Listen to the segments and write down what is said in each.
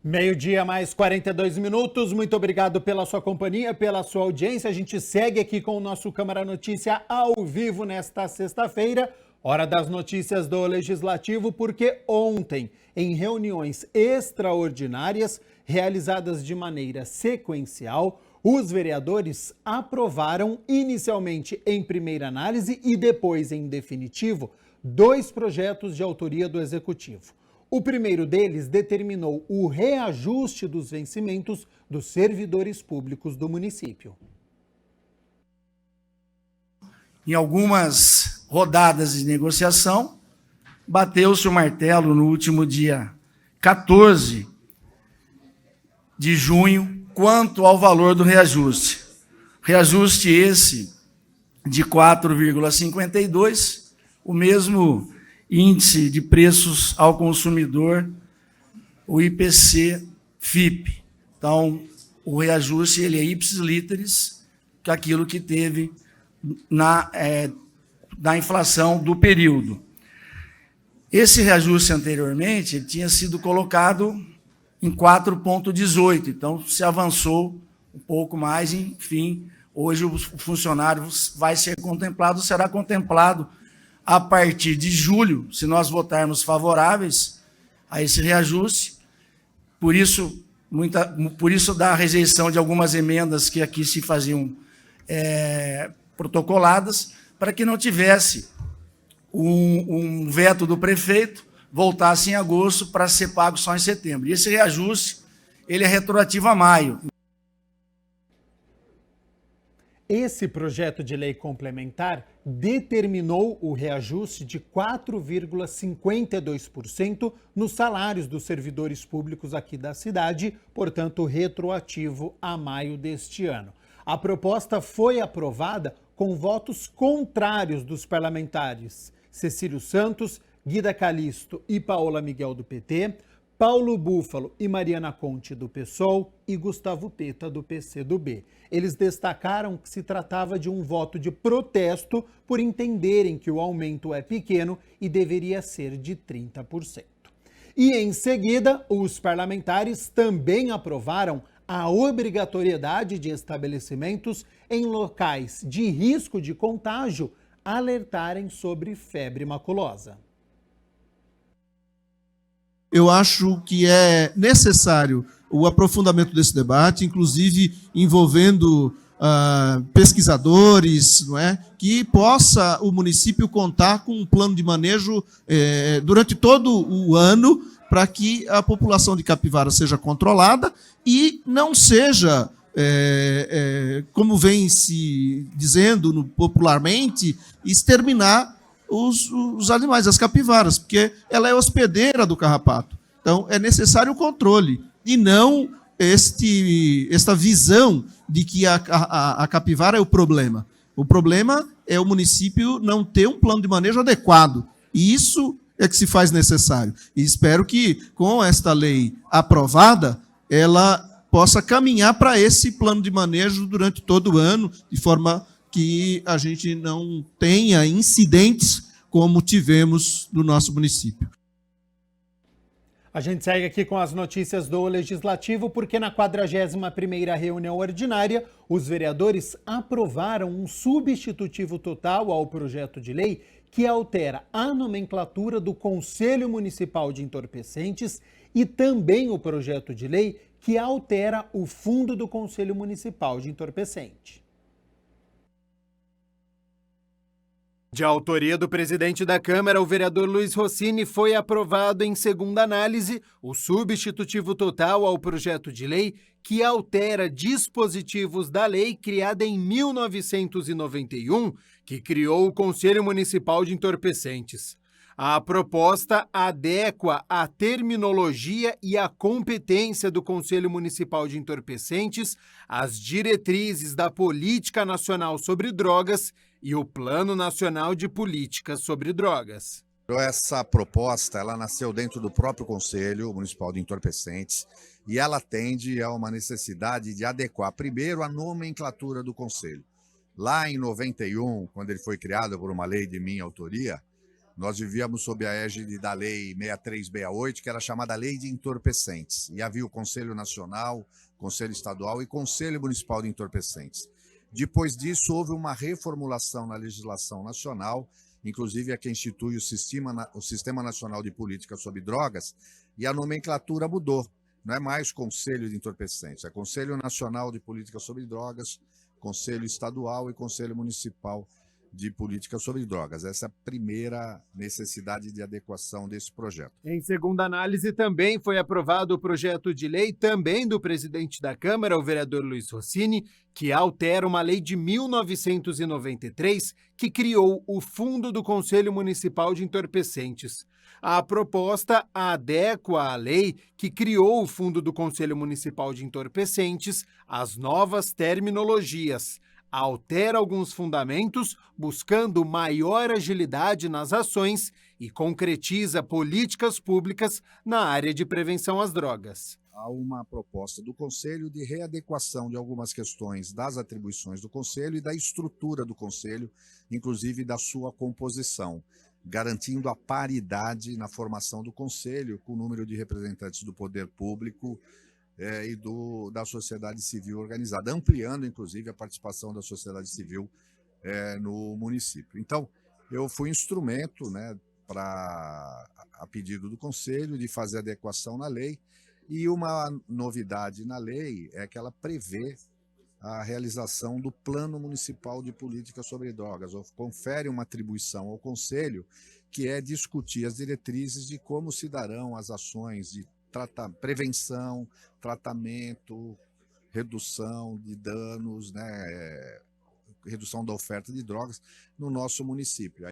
Meio-dia mais 42 minutos. Muito obrigado pela sua companhia, pela sua audiência. A gente segue aqui com o nosso Câmara Notícia ao vivo nesta sexta-feira, hora das notícias do Legislativo, porque ontem, em reuniões extraordinárias realizadas de maneira sequencial, os vereadores aprovaram inicialmente em primeira análise e depois em definitivo 2 projetos de autoria do Executivo. O primeiro deles determinou o reajuste dos vencimentos dos servidores públicos do município. Em algumas rodadas de negociação, bateu-se o martelo no último dia 14 de junho quanto ao valor do reajuste. Reajuste esse de 4,52, o mesmo índice de preços ao consumidor, o IPC-FIP. Então, o reajuste ele é ipsis literis, que é aquilo que teve na inflação do período. Esse reajuste anteriormente ele tinha sido colocado em 4,18, então se avançou um pouco mais, enfim, hoje o funcionário vai ser contemplado, será contemplado a partir de julho, se nós votarmos favoráveis a esse reajuste. Por isso da rejeição de algumas emendas que aqui se faziam protocoladas, para que não tivesse um veto do prefeito, voltasse em agosto para ser pago só em setembro. E esse reajuste ele é retroativo a maio. Esse projeto de lei complementar determinou o reajuste de 4,52% nos salários dos servidores públicos aqui da cidade, portanto, retroativo a maio deste ano. A proposta foi aprovada com votos contrários dos parlamentares Cecílio Santos, Guida Calisto e Paola Miguel do PT, Paulo Búfalo e Mariana Conte do PSOL e Gustavo Peta do PCdoB. Eles destacaram que se tratava de um voto de protesto por entenderem que o aumento é pequeno e deveria ser de 30%. E em seguida, os parlamentares também aprovaram a obrigatoriedade de estabelecimentos em locais de risco de contágio alertarem sobre febre maculosa. Eu acho que é necessário o aprofundamento desse debate, inclusive envolvendo pesquisadores, não é? Que possa o município contar com um plano de manejo durante todo o ano para que a população de capivara seja controlada e não seja, como vem se dizendo popularmente, exterminar os animais, as capivaras, porque ela é hospedeira do carrapato. Então, é necessário o controle e não esta visão de que a capivara é o problema. O problema é o município não ter um plano de manejo adequado. E isso é que se faz necessário. E espero que, com esta lei aprovada, ela possa caminhar para esse plano de manejo durante todo o ano, de forma que a gente não tenha incidentes como tivemos no nosso município. A gente segue aqui com as notícias do Legislativo, porque na 41ª reunião ordinária, os vereadores aprovaram um substitutivo total ao projeto de lei que altera a nomenclatura do Conselho Municipal de Entorpecentes e também o projeto de lei que altera o fundo do Conselho Municipal de Entorpecente. De autoria do presidente da Câmara, o vereador Luiz Rossini, foi aprovado em segunda análise o substitutivo total ao projeto de lei que altera dispositivos da lei criada em 1991, que criou o Conselho Municipal de Entorpecentes. A proposta adequa a terminologia e a competência do Conselho Municipal de Entorpecentes às diretrizes da Política Nacional sobre Drogas e o Plano Nacional de Políticas sobre Drogas. Essa proposta ela nasceu dentro do próprio Conselho Municipal de Entorpecentes e ela atende a uma necessidade de adequar primeiro a nomenclatura do Conselho. Lá em 91, quando ele foi criado por uma lei de minha autoria, Nós vivíamos sob a égide da Lei 6368, que era chamada Lei de Entorpecentes. E havia o Conselho Nacional, Conselho Estadual e Conselho Municipal de Entorpecentes. Depois disso, houve uma reformulação na legislação nacional, inclusive a que institui o Sistema Nacional de Política sobre Drogas, e a nomenclatura mudou. Não é mais Conselho de Entorpecentes, é Conselho Nacional de Política sobre Drogas, Conselho Estadual e Conselho Municipal de Política sobre Drogas. Essa é a primeira necessidade de adequação desse projeto. Em segunda análise, também foi aprovado o projeto de lei, também do presidente da Câmara, o vereador Luiz Rossini, que altera uma lei de 1993, que criou o Fundo do Conselho Municipal de Entorpecentes. A proposta adequa a lei que criou o Fundo do Conselho Municipal de Entorpecentes às novas terminologias, altera alguns fundamentos, buscando maior agilidade nas ações e concretiza políticas públicas na área de prevenção às drogas. Há uma proposta do Conselho de readequação de algumas questões das atribuições do Conselho e da estrutura do Conselho, inclusive da sua composição, garantindo a paridade na formação do Conselho com o número de representantes do poder público e da sociedade civil organizada, ampliando, inclusive, a participação da sociedade civil no município. Então, eu fui instrumento, a pedido do Conselho, de fazer adequação na lei, e uma novidade na lei é que ela prevê a realização do Plano Municipal de Política sobre Drogas, ou confere uma atribuição ao Conselho, que é discutir as diretrizes de como se darão as ações de prevenção, tratamento, redução de danos, redução da oferta de drogas no nosso município.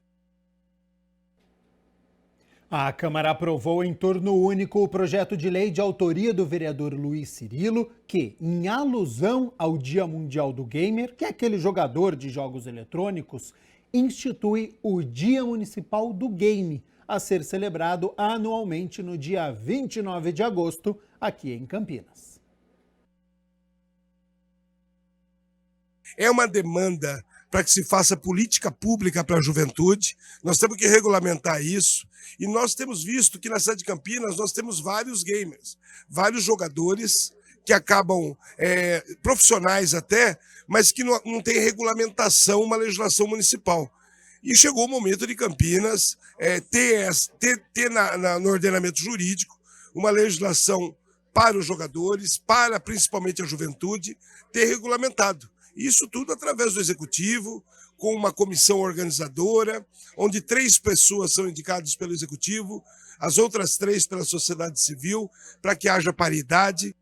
A Câmara aprovou em turno único o projeto de lei de autoria do vereador Luiz Cirilo, que, em alusão ao Dia Mundial do Gamer, que é aquele jogador de jogos eletrônicos, institui o Dia Municipal do Game, a ser celebrado anualmente no dia 29 de agosto, aqui em Campinas. É uma demanda para que se faça política pública para a juventude, nós temos que regulamentar isso, e nós temos visto que na cidade de Campinas nós temos vários gamers, vários jogadores que acabam profissionais até, mas que não tem regulamentação, uma legislação municipal. E chegou o momento de Campinas ter no ordenamento jurídico uma legislação para os jogadores, para principalmente a juventude, ter regulamentado. Isso tudo através do Executivo, com uma comissão organizadora, onde 3 pessoas são indicadas pelo Executivo, as outras 3 pela sociedade civil, para que haja paridade.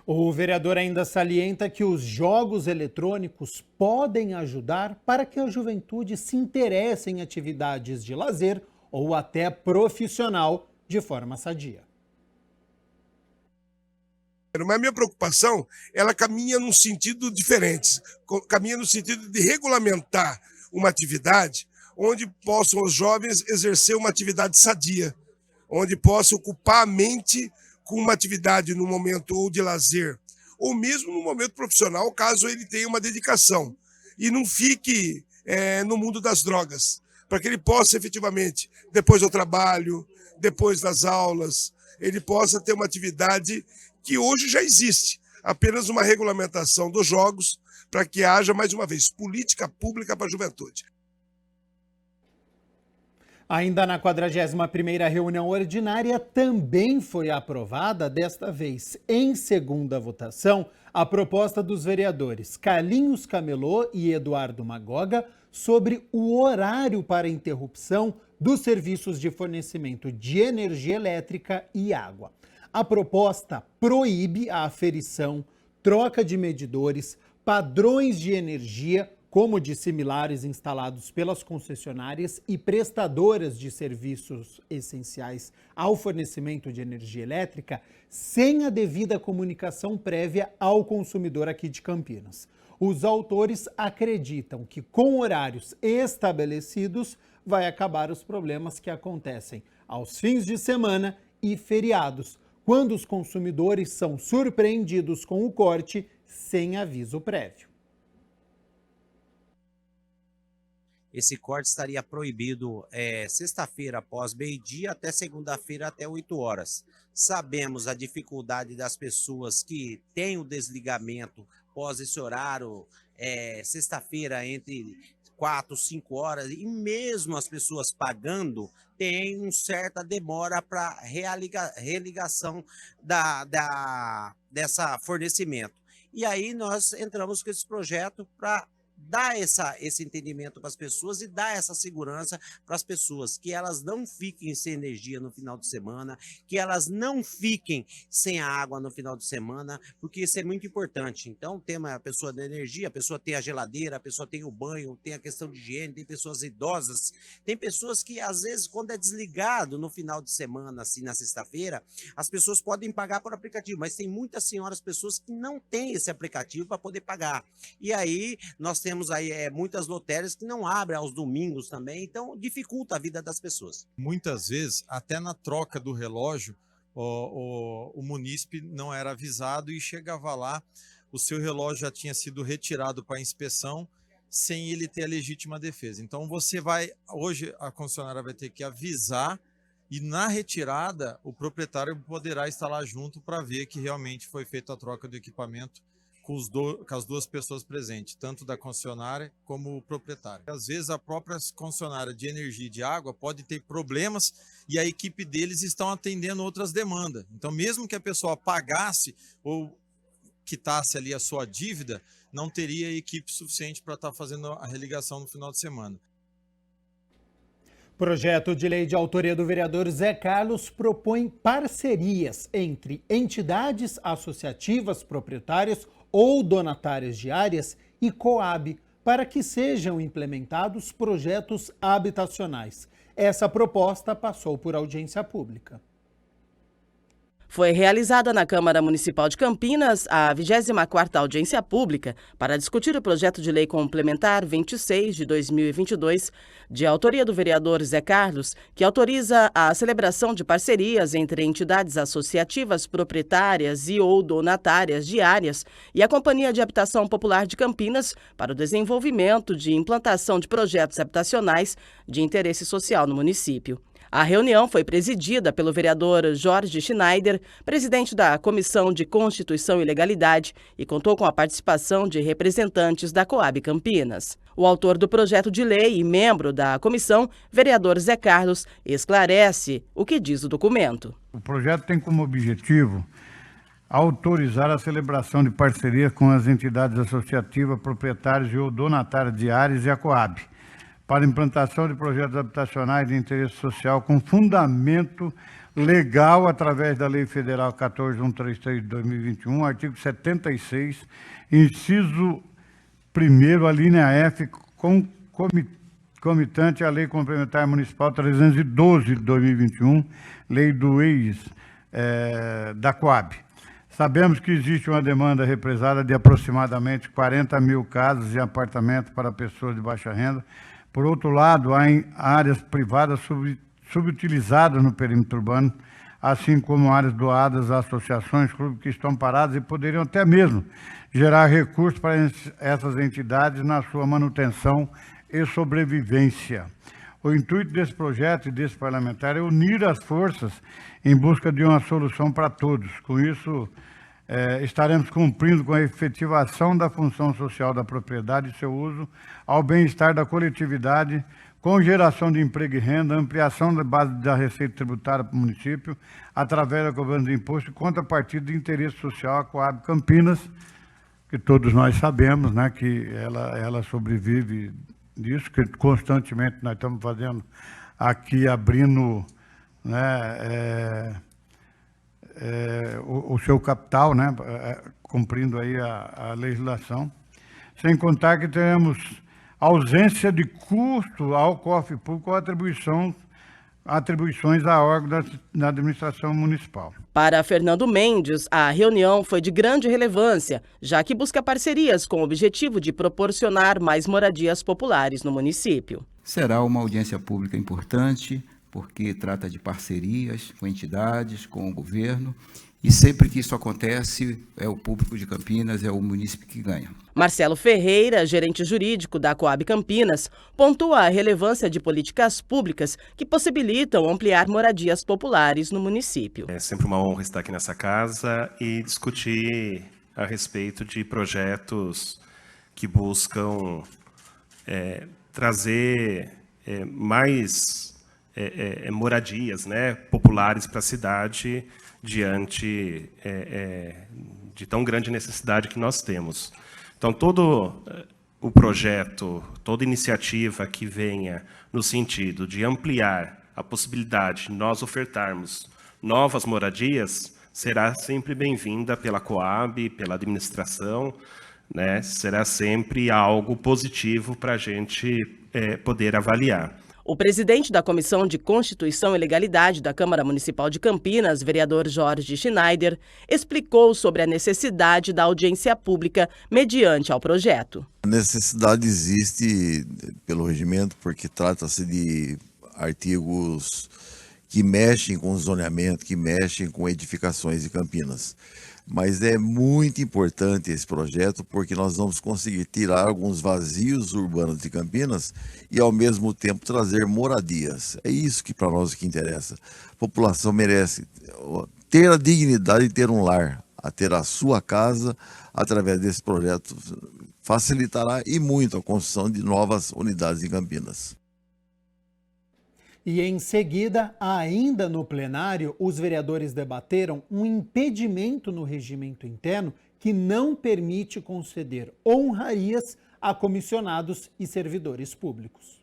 O vereador ainda salienta que os jogos eletrônicos podem ajudar para que a juventude se interesse em atividades de lazer ou até profissional de forma sadia. Mas a minha preocupação, ela caminha num sentido diferente, caminha no sentido de regulamentar uma atividade onde possam os jovens exercer uma atividade sadia, onde possam ocupar a mente com uma atividade no momento ou de lazer, ou mesmo no momento profissional, caso ele tenha uma dedicação, e não fique no mundo das drogas, para que ele possa efetivamente, depois do trabalho, depois das aulas, ele possa ter uma atividade que hoje já existe, apenas uma regulamentação dos jogos, para que haja, mais uma vez, política pública para a juventude. Ainda na 41ª reunião ordinária, também foi aprovada, desta vez em segunda votação, a proposta dos vereadores Carlinhos Camelô e Eduardo Magoga sobre o horário para interrupção dos serviços de fornecimento de energia elétrica e água. A proposta proíbe a aferição, troca de medidores, padrões de energia, como de similares instalados pelas concessionárias e prestadoras de serviços essenciais ao fornecimento de energia elétrica, sem a devida comunicação prévia ao consumidor aqui de Campinas. Os autores acreditam que, com horários estabelecidos, vai acabar os problemas que acontecem aos fins de semana e feriados, quando os consumidores são surpreendidos com o corte sem aviso prévio. esse corte estaria proibido sexta-feira após meio-dia até segunda-feira até 8 horas. Sabemos a dificuldade das pessoas que têm o desligamento após esse horário, sexta-feira entre 4, 5 horas, e mesmo as pessoas pagando, tem uma certa demora para religação dessa fornecimento. E aí nós entramos com esse projeto para dar esse entendimento para as pessoas e dar essa segurança para as pessoas, que elas não fiquem sem energia no final de semana, que elas não fiquem sem a água no final de semana, porque isso é muito importante. Então, tem a pessoa da energia, a pessoa tem a geladeira, a pessoa tem o banho, tem a questão de higiene, tem pessoas idosas, tem pessoas que, às vezes, quando é desligado no final de semana, assim, na sexta-feira, as pessoas podem pagar por aplicativo, mas tem muitas senhoras, pessoas que não têm esse aplicativo para poder pagar. E aí, nós temos aí muitas lotéricas que não abrem aos domingos também, então dificulta a vida das pessoas. Muitas vezes, até na troca do relógio, o munícipe não era avisado e chegava lá, o seu relógio já tinha sido retirado para inspeção sem ele ter a legítima defesa. Então hoje a concessionária vai ter que avisar e na retirada o proprietário poderá estar lá junto para ver que realmente foi feita a troca do equipamento com as duas pessoas presentes, tanto da concessionária como o proprietário. Às vezes a própria concessionária de energia e de água pode ter problemas e a equipe deles estão atendendo outras demandas. Então, mesmo que a pessoa pagasse ou quitasse ali a sua dívida, não teria equipe suficiente para estar fazendo a religação no final de semana. Projeto de lei de autoria do vereador Zé Carlos propõe parcerias entre entidades associativas proprietárias ou donatárias de áreas e Coab para que sejam implementados projetos habitacionais. Essa proposta passou por audiência pública. Foi realizada na Câmara Municipal de Campinas a 24ª audiência pública para discutir o projeto de lei complementar 26 de 2022, de autoria do vereador Zé Carlos, que autoriza a celebração de parcerias entre entidades associativas proprietárias e ou donatárias de áreas e a Companhia de Habitação Popular de Campinas para o desenvolvimento de implantação de projetos habitacionais de interesse social no município. A reunião foi presidida pelo vereador Jorge Schneider, presidente da Comissão de Constituição e Legalidade, e contou com a participação de representantes da Coab Campinas. O autor do projeto de lei e membro da comissão, vereador Zé Carlos, esclarece o que diz o documento. O projeto tem como objetivo autorizar a celebração de parcerias com as entidades associativas, proprietárias e ou donatárias de áreas e a Coab, para implantação de projetos habitacionais de interesse social com fundamento legal através da Lei Federal 14.133 de 2021, artigo 76, inciso 1º, a linha F, concomitante à Lei Complementar Municipal 312 de 2021, lei do ex da Coab. Sabemos que existe uma demanda represada de aproximadamente 40 mil casas e apartamentos para pessoas de baixa renda. Por outro lado, há áreas privadas subutilizadas no perímetro urbano, assim como áreas doadas a associações, clubes que estão paradas e poderiam até mesmo gerar recursos para essas entidades na sua manutenção e sobrevivência. O intuito desse projeto e desse parlamentar é unir as forças em busca de uma solução para todos. Com isso, estaremos cumprindo com a efetivação da função social da propriedade e seu uso ao bem-estar da coletividade, com geração de emprego e renda, ampliação da base da receita tributária para o município, através da cobrança de imposto e contrapartida de interesse social, a Coab Campinas, que todos nós sabemos, né, que ela sobrevive disso, que constantemente nós estamos fazendo aqui, abrindo, né, o seu capital, né, cumprindo aí a legislação, sem contar que teremos ausência de custo ao cofre público ou atribuições a órgãos da administração municipal. Para Fernando Mendes, a reunião foi de grande relevância, já que busca parcerias com o objetivo de proporcionar mais moradias populares no município. Será uma audiência pública importante, porque trata de parcerias com entidades, com o governo, e sempre que isso acontece, é o público de Campinas, é o município que ganha. Marcelo Ferreira, gerente jurídico da Coab Campinas, pontua a relevância de políticas públicas que possibilitam ampliar moradias populares no município. É sempre uma honra estar aqui nessa casa e discutir a respeito de projetos que buscam trazer mais moradias, né, populares para a cidade diante de tão grande necessidade que nós temos. Então, todo o projeto, toda iniciativa que venha no sentido de ampliar a possibilidade de nós ofertarmos novas moradias, será sempre bem-vinda pela Coab, pela administração, né? Será sempre algo positivo para a gente poder avaliar. O presidente da Comissão de Constituição e Legalidade da Câmara Municipal de Campinas, vereador Jorge Schneider, explicou sobre a necessidade da audiência pública mediante ao projeto. A necessidade existe pelo regimento porque trata-se de artigos que mexem com o zoneamento, que mexem com edificações de Campinas. Mas é muito importante esse projeto porque nós vamos conseguir tirar alguns vazios urbanos de Campinas e ao mesmo tempo trazer moradias. É isso que para nós que interessa. A população merece ter a dignidade de ter um lar, a ter a sua casa. Através desse projeto facilitará e muito a construção de novas unidades em Campinas. E em seguida, ainda no plenário, os vereadores debateram um impedimento no regimento interno que não permite conceder honrarias a comissionados e servidores públicos.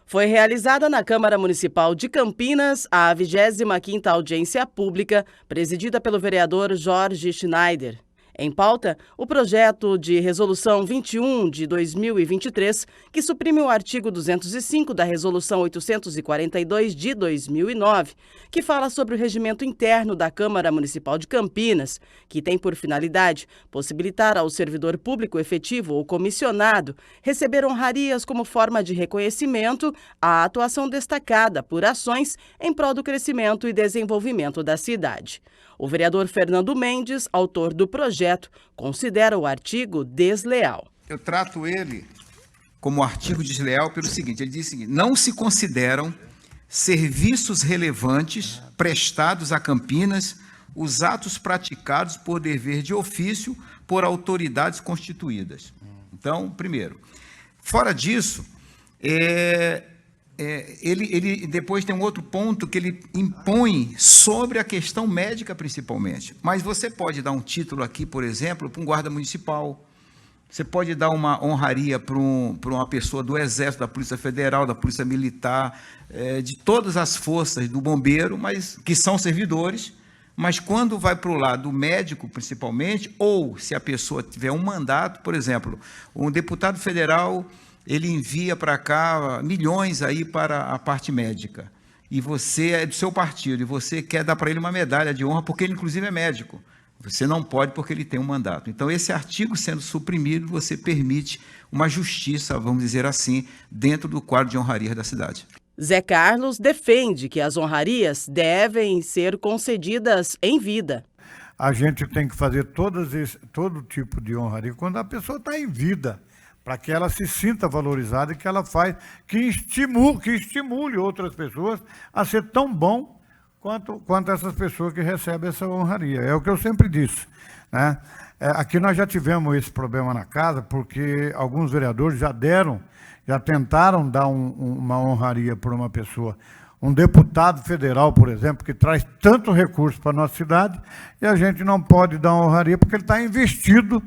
Foi realizada na Câmara Municipal de Campinas a 25ª audiência pública, presidida pelo vereador Jorge Schneider. Em pauta, o projeto de Resolução 21 de 2023, que suprime o artigo 205 da Resolução 842 de 2009, que fala sobre o regimento interno da Câmara Municipal de Campinas, que tem por finalidade possibilitar ao servidor público efetivo ou comissionado receber honrarias como forma de reconhecimento à atuação destacada por ações em prol do crescimento e desenvolvimento da cidade. O vereador Fernando Mendes, autor do projeto, considera o artigo desleal. Eu trato ele como artigo desleal pelo seguinte, ele diz o seguinte: não se consideram serviços relevantes prestados a Campinas os atos praticados por dever de ofício por autoridades constituídas. Então, primeiro, fora disso, ele depois tem um outro ponto que ele impõe sobre a questão médica, principalmente. Mas você pode dar um título aqui, por exemplo, para um guarda municipal. Você pode dar uma honraria para uma pessoa do Exército, da Polícia Federal, da Polícia Militar, de todas as forças do bombeiro, mas que são servidores. Mas quando vai para o lado médico, principalmente, ou se a pessoa tiver um mandato, por exemplo, um deputado federal, ele envia para cá milhões aí para a parte médica, e você é do seu partido, e você quer dar para ele uma medalha de honra, porque ele inclusive é médico. Você não pode porque ele tem um mandato. Então, esse artigo sendo suprimido, você permite uma justiça, vamos dizer assim, dentro do quadro de honrarias da cidade. Zé Carlos defende que as honrarias devem ser concedidas em vida. A gente tem que fazer todo tipo de honraria quando a pessoa está em vida, para que ela se sinta valorizada e que ela que estimule outras pessoas a ser tão bom quanto essas pessoas que recebem essa honraria. É o que eu sempre disse, né? Aqui nós já tivemos esse problema na casa, porque alguns vereadores já tentaram dar uma honraria por uma pessoa. Um deputado federal, por exemplo, que traz tanto recurso para a nossa cidade, e a gente não pode dar uma honraria porque ele está investido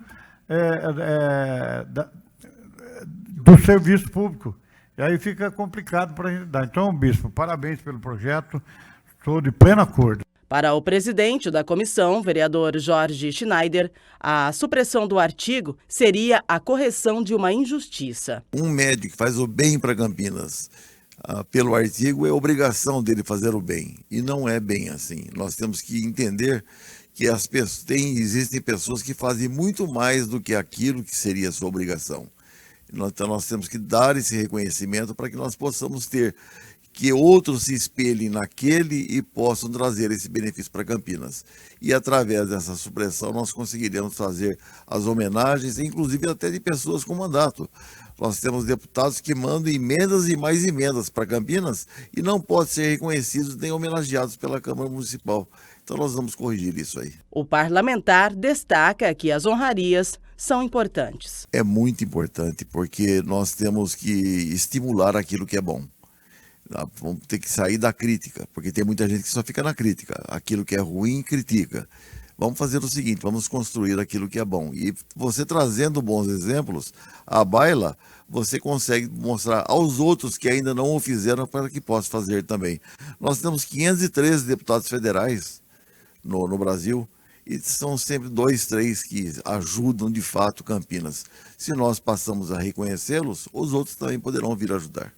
do serviço público. E aí fica complicado para a gente dar. Então, bispo, parabéns pelo projeto, estou de pleno acordo. Para o presidente da comissão, vereador Jorge Schneider, a supressão do artigo seria a correção de uma injustiça. Um médico que faz o bem para Campinas, pelo artigo, é obrigação dele fazer o bem. E não é bem assim. Nós temos que entender que existem pessoas que fazem muito mais do que aquilo que seria sua obrigação. Então nós temos que dar esse reconhecimento para que nós possamos ter que outros se espelhem naquele e possam trazer esse benefício para Campinas. E através dessa supressão nós conseguiremos fazer as homenagens, inclusive até de pessoas com mandato. Nós temos deputados que mandam emendas e mais emendas para Campinas e não podem ser reconhecidos nem homenageados pela Câmara Municipal. Então nós vamos corrigir isso aí. O parlamentar destaca que as honrarias são importantes. É muito importante, porque nós temos que estimular aquilo que é bom. Vamos ter que sair da crítica, porque tem muita gente que só fica na crítica. Aquilo que é ruim, critica. Vamos fazer o seguinte, vamos construir aquilo que é bom. E você trazendo bons exemplos, à baila, você consegue mostrar aos outros que ainda não o fizeram para que possam fazer também. Nós temos 513 deputados federais no Brasil, e são sempre 2, 3 que ajudam de fato Campinas. Se nós passamos a reconhecê-los, os outros também poderão vir ajudar.